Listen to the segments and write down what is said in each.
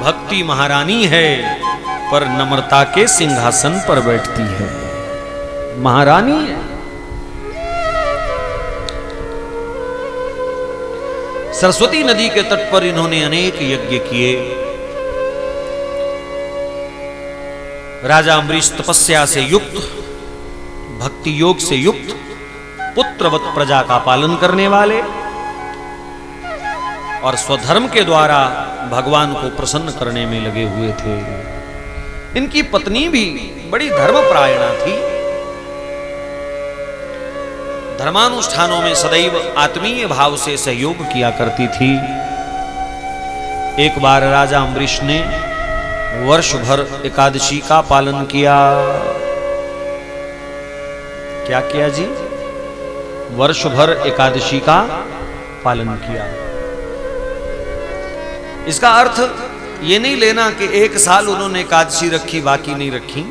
भक्ति महारानी है पर नम्रता के सिंहासन पर बैठती है। महारानी है। सरस्वती नदी के तट पर इन्होंने अनेक यज्ञ किए। राजा अम्बरीश तपस्या से युक्त, भक्ति योग से युक्त, पुत्रवत प्रजा का पालन करने वाले और स्वधर्म के द्वारा भगवान को प्रसन्न करने में लगे हुए थे। इनकी पत्नी भी बड़ी धर्मपरायणा थी। धर्मानुष्ठानों में सदैव आत्मीय भाव से सहयोग किया करती थी। एक बार राजा अम्बरीश ने वर्ष भर एकादशी का पालन किया। क्या किया जी? वर्ष भर एकादशी का पालन किया। इसका अर्थ ये नहीं लेना कि एक साल उन्होंने एकादशी रखी बाकी नहीं रखी।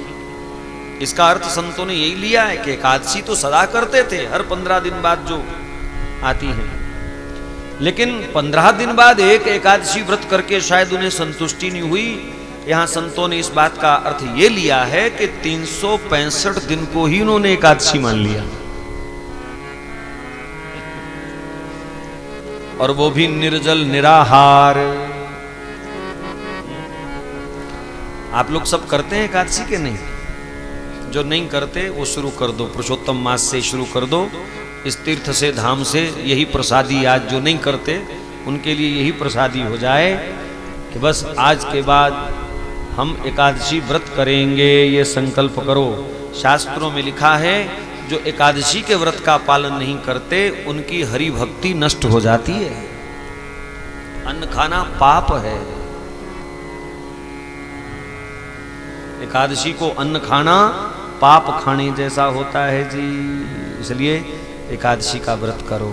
इसका अर्थ संतों ने यही लिया है कि एकादशी तो सदा करते थे, हर 15 दिन बाद जो आती है, लेकिन 15 दिन बाद एक एकादशी व्रत करके शायद उन्हें संतुष्टि नहीं हुई। यहां संतों ने इस बात का अर्थ ये लिया है कि 365 दिन को ही उन्होंने एकादशी मान लिया, और वो भी निर्जल निराहार। आप लोग सब करते हैं एकादशी के? नहीं। जो नहीं करते वो शुरू कर दो, पुरुषोत्तम मास से शुरू कर दो, इस तीर्थ से, धाम से। यही प्रसादी आज जो नहीं करते उनके लिए यही प्रसादी हो जाए कि बस आज के बाद हम एकादशी व्रत करेंगे, ये संकल्प करो। शास्त्रों में लिखा है जो एकादशी के व्रत का पालन नहीं करते उनकी हरि भक्ति नष्ट हो जाती है। अन्न खाना पाप है। एकादशी को अन्न खाना पाप खाने जैसा होता है जी। इसलिए एकादशी का व्रत करो।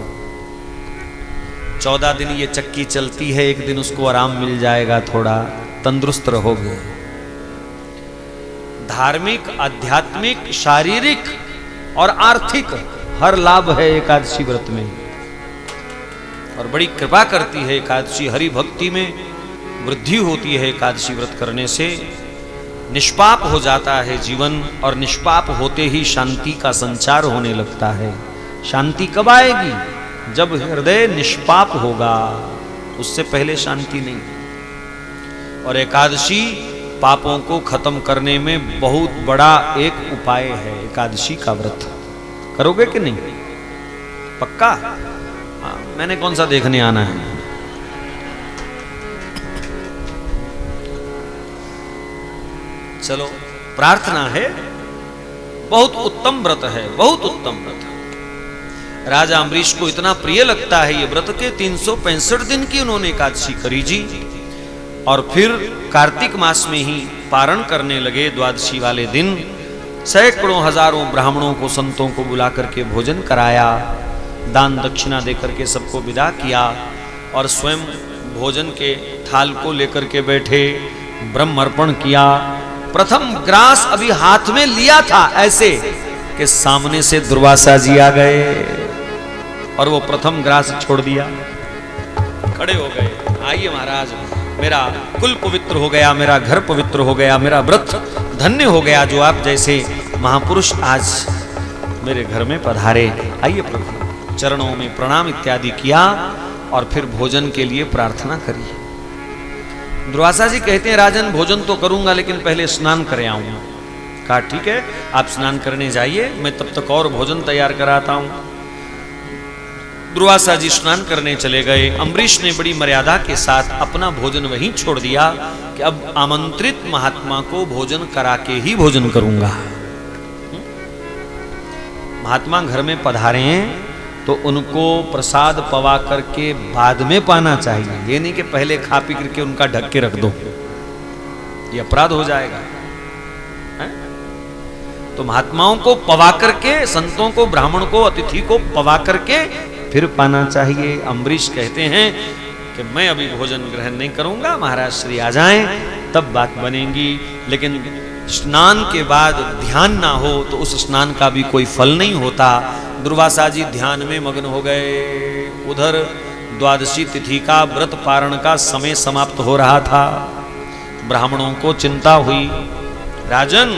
14 दिन ये चक्की चलती है, एक दिन उसको आराम मिल जाएगा, थोड़ा तंदुरुस्त रहोगे। धार्मिक, आध्यात्मिक, शारीरिक और आर्थिक हर लाभ है एकादशी व्रत में, और बड़ी कृपा करती है एकादशी। हरि भक्ति में वृद्धि होती है एकादशी व्रत करने से। निष्पाप हो जाता है जीवन, और निष्पाप होते ही शांति का संचार होने लगता है। शांति कब आएगी? जब हृदय निष्पाप होगा, उससे पहले शांति नहीं। और एकादशी पापों को खत्म करने में बहुत बड़ा एक उपाय है। एकादशी का व्रत करोगे कि नहीं? पक्का? हाँ, मैंने कौन सा देखने आना है? चलो, प्रार्थना है। बहुत उत्तम व्रत है, बहुत उत्तम व्रत। राजा अम्बरीश को इतना प्रिय लगता है ये व्रत के 365 दिन की उन्होंने एकादशी करी जी। और फिर कार्तिक मास में ही पारण करने लगे। द्वादशी वाले दिन सैकड़ों हजारों ब्राह्मणों को, संतों को बुला करके भोजन कराया, दान दक्षिणा देकर के सबको विदा किया, और स्वयं भोजन के थाल को लेकर के बैठे, ब्रह्म अर्पण किया। प्रथम ग्रास अभी हाथ में लिया था ऐसे कि सामने से दुर्वासा जी आ गए, और वो प्रथम ग्रास छोड़ दिया, खड़े हो गए। आइए महाराज, मेरा कुल पवित्र हो गया, मेरा घर पवित्र हो गया, मेरा व्रत धन्य हो गया, जो आप जैसे महापुरुष आज मेरे घर में पधारे। आइए प्रभु, चरणों में प्रणाम इत्यादि किया, और फिर भोजन के लिए प्रार्थना करी। दुर्वासा जी कहते हैं, राजन भोजन तो करूंगा लेकिन पहले स्नान कर आऊंगा। कहा ठीक है, आप स्नान करने जाइए, मैं तब तक और भोजन तैयार कराता हूं। दुर्वासा जी स्नान करने चले गए। अम्बरीश ने बड़ी मर्यादा के साथ अपना भोजन वहीं छोड़ दिया कि अब आमंत्रित महात्मा को भोजन करा के ही भोजन करूंगा। महात्मा घर में पधारे हैं तो उनको प्रसाद पवा करके बाद में पाना चाहिए। ये नहीं कि पहले खा पी करके उनका ढक के रख दो, ये अपराध हो जाएगा। है? तो महात्माओं को पवा करके, संतों को, ब्राह्मण को, अतिथि को पवा करके फिर पाना चाहिए। अम्बरीश कहते हैं कि मैं अभी भोजन ग्रहण नहीं करूंगा, महाराज श्री आ जाएं तब बात बनेगी। लेकिन स्नान के बाद ध्यान ना हो तो उस स्नान का भी कोई फल नहीं होता। दुर्वासा जी ध्यान में मग्न हो गए। उधर द्वादशी तिथि का व्रत पारण का समय समाप्त हो रहा था। ब्राह्मणों को चिंता हुई, राजन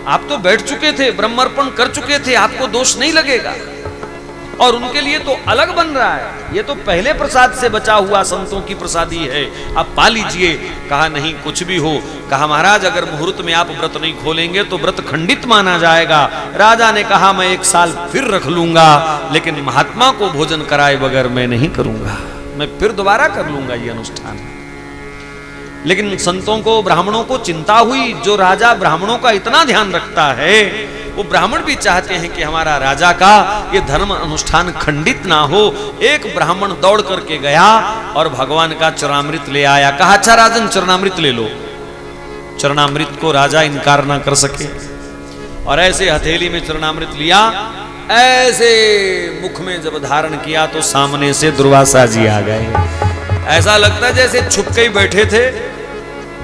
आप तो बैठ चुके थे, ब्रह्मर्पण कर चुके थे, आपको दोष नहीं लगेगा, और उनके लिए तो अलग बन रहा है, ये तो पहले प्रसाद से बचा हुआ संतों की प्रसादी है, आप पा लीजिए। कहा नहीं कुछ भी हो। कहा महाराज अगर मुहूर्त में आप व्रत नहीं खोलेंगे तो व्रत खंडित माना जाएगा। राजा ने कहा मैं 1 साल फिर रख लूंगा, लेकिन महात्मा को भोजन कराए बगैर मैं नहीं करूंगा, मैं फिर दोबारा कर लूंगा ये अनुष्ठान। लेकिन संतों को, ब्राह्मणों को चिंता हुई, जो राजा ब्राह्मणों का इतना ध्यान रखता है, वो ब्राह्मण भी चाहते हैं कि हमारा राजा का ये धर्म अनुष्ठान खंडित ना हो। एक ब्राह्मण दौड़ करके गया और भगवान का चरणामृत ले आया। कहा अच्छा राजन चरणामृत ले लो। चरणामृत को राजा इनकार ना कर सके, और ऐसे हथेली में चरणामृत लिया, ऐसे मुख में जब धारण किया तो सामने से दुर्वासा जी आ गए। ऐसा लगता है जैसे छुप के ही बैठे थे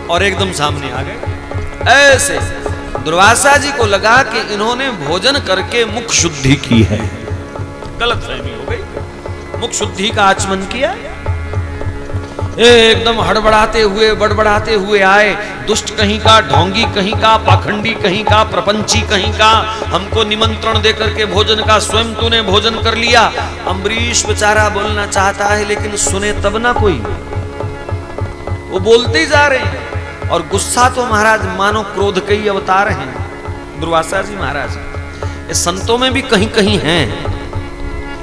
और एकदम सामने आ गए। ऐसे दुर्वासा जी को लगा कि इन्होंने भोजन करके मुख शुद्धि की है, गलतफहमी हो गई, मुख शुद्धि का आचमन किया। एकदम हड़बड़ाते हुए बड़बड़ाते हुए आए, दुष्ट कहीं का, ढोंगी कहीं का, पाखंडी कहीं का, प्रपंची कहीं का, हमको निमंत्रण देकर के भोजन का स्वयं तूने भोजन कर लिया। अम्बरीश बेचारा बोलना चाहता है लेकिन सुने तब ना कोई, वो बोलते ही जा रहे हैं, और गुस्सा तो महाराज मानो क्रोध के ही अवतार हैं दुर्वासा जी महाराज। ये संतों में भी कहीं कहीं हैं,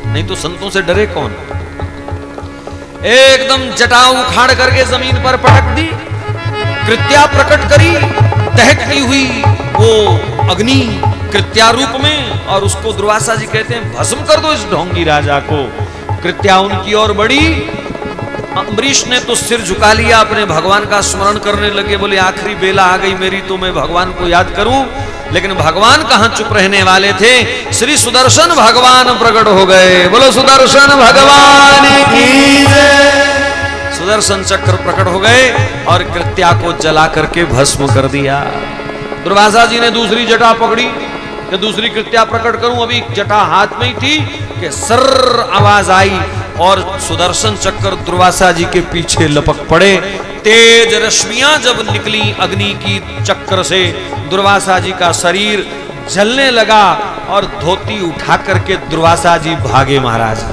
नहीं तो संतों से डरे कौन। एकदम जटा उखाड़ करके जमीन पर पटक दी, कृत्या प्रकट करी, दहकती हुई वो अग्नि कृत्या रूप में, और उसको दुर्वासा जी कहते हैं भस्म कर दो इस ढोंगी राजा को। कृत्या उनकी ओर बढ़ी, अम्बरीश ने तो सिर झुका लिया, अपने भगवान का स्मरण करने लगे, बोले आखिरी बेला आ गई मेरी तो मैं भगवान को याद करूं। लेकिन भगवान कहां चुप रहने वाले थे, श्री सुदर्शन भगवान प्रकट हो गए। बोलो सुदर्शन भगवान की जय। सुदर्शन चक्र प्रकट हो गए और कृत्या को जला करके भस्म कर दिया। दुर्वासा जी ने दूसरी जटा पकड़ी कि दूसरी कृत्या प्रकट करूं, अभी जटा हाथ में ही थी कि सर्र आवाज आई और सुदर्शन चक्र दुर्वासा जी के पीछे लपक पड़े। तेज रश्मियां जब निकली अग्नि की चक्र से, दुर्वासा जी का शरीर जलने लगा और धोती उठा करके दुर्वासा जी भागे महाराज,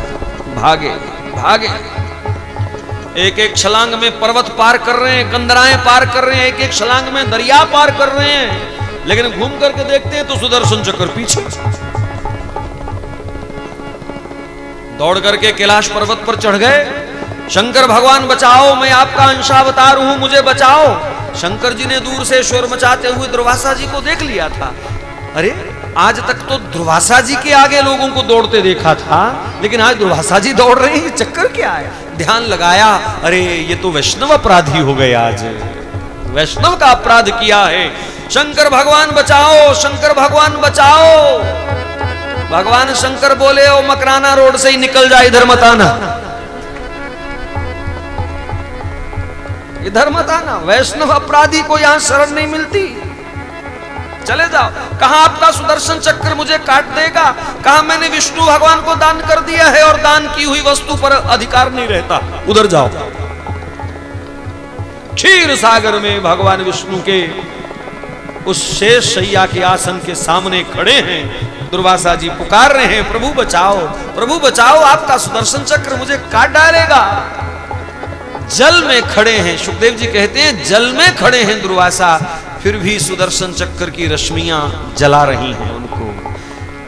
भागे भागे। एक एक छलांग में पर्वत पार कर रहे हैं, कंदराएं पार कर रहे हैं, एक एक छलांग में दरिया पार कर रहे हैं, लेकिन घूम करके देखते हैं तो सुदर्शन चक्र पीछे। दौड़ करके कैलाश पर्वत पर चढ़ गए। शंकर भगवान बचाओ, मैं आपका अंशावतार हूं, मुझे बचाओ। शंकर जी ने दूर से शोर मचाते हुए दुर्वासा जी को देख लिया था। अरे आज तक तो दुर्वासा जी के आगे लोगों को दौड़ते देखा था, लेकिन आज दुर्वासा जी दौड़ रहे हैं, चक्कर क्या है। ध्यान लगाया, अरे ये तो वैष्णव अपराधी हो गए, आज वैष्णव का अपराध किया है। शंकर भगवान बचाओ, शंकर भगवान बचाओ। भगवान शंकर बोले ओ मकराना रोड से ही निकल जा, इधर मत आना, इधर मत आना, वैष्णव अपराधी को यहां शरण नहीं मिलती, चले जाओ। कहा आपका सुदर्शन चक्र मुझे काट देगा, कहा मैंने विष्णु भगवान को दान कर दिया है और दान की हुई वस्तु पर अधिकार नहीं रहता, उधर जाओ। क्षीर सागर में भगवान विष्णु के उस शेष शैया के आसन के सामने खड़े हैं। दुर्वासा जी पुकार रहे हैं प्रभु बचाओ, प्रभु बचाओ, आपका सुदर्शन चक्र मुझे काट डालेगा। जल में खड़े हैं, सुखदेव जी कहते हैं जल में खड़े हैं दुर्वासा, फिर भी सुदर्शन चक्र की रश्मियां जला रही हैं उनको।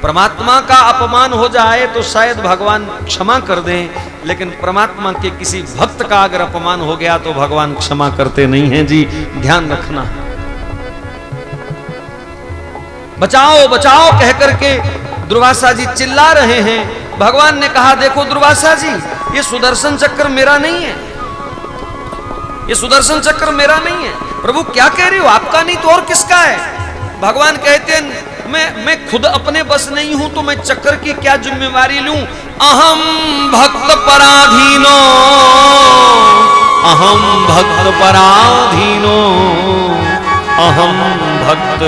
परमात्मा का अपमान हो जाए तो शायद भगवान क्षमा कर दें, लेकिन परमात्मा के किसी भक्त का अगर अपमान हो गया तो भगवान क्षमा करते नहीं हैं जी, ध्यान रखना। बचाओ बचाओ कह करके दुर्वासा जी चिल्ला रहे हैं। भगवान ने कहा देखो दुर्वासा जी, ये सुदर्शन चक्र मेरा नहीं है, ये सुदर्शन चक्र मेरा नहीं है। प्रभु क्या कह रहे हो, आपका नहीं तो और किसका है। भगवान कहते हैं मैं खुद अपने बस नहीं हूं तो मैं चक्र की क्या जिम्मेवारी लूं। अहम भक्त पराधीनो, अहम भक्त पराधीनो, अहम भक्त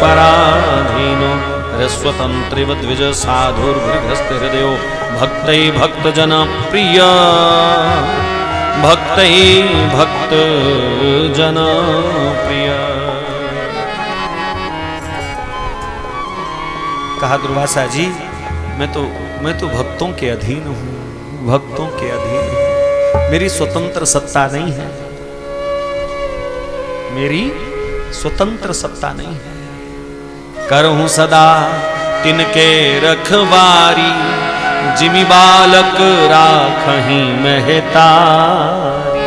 पराधीनो। स्वतंत्र द्विज साधुर्भृगस्थ हृदयो भक्तै भक्त जन प्रिय। भक्त ही भक्त जना प्रिय। कहा दुर्वासा जी मैं तो भक्तों के अधीन हूं, भक्तों के अधीन हूं, मेरी स्वतंत्र सत्ता नहीं है, मेरी स्वतंत्र सत्ता नहीं है। करहूं सदा तिनके रखवारी, जिमि बालक राखहीं महतारी।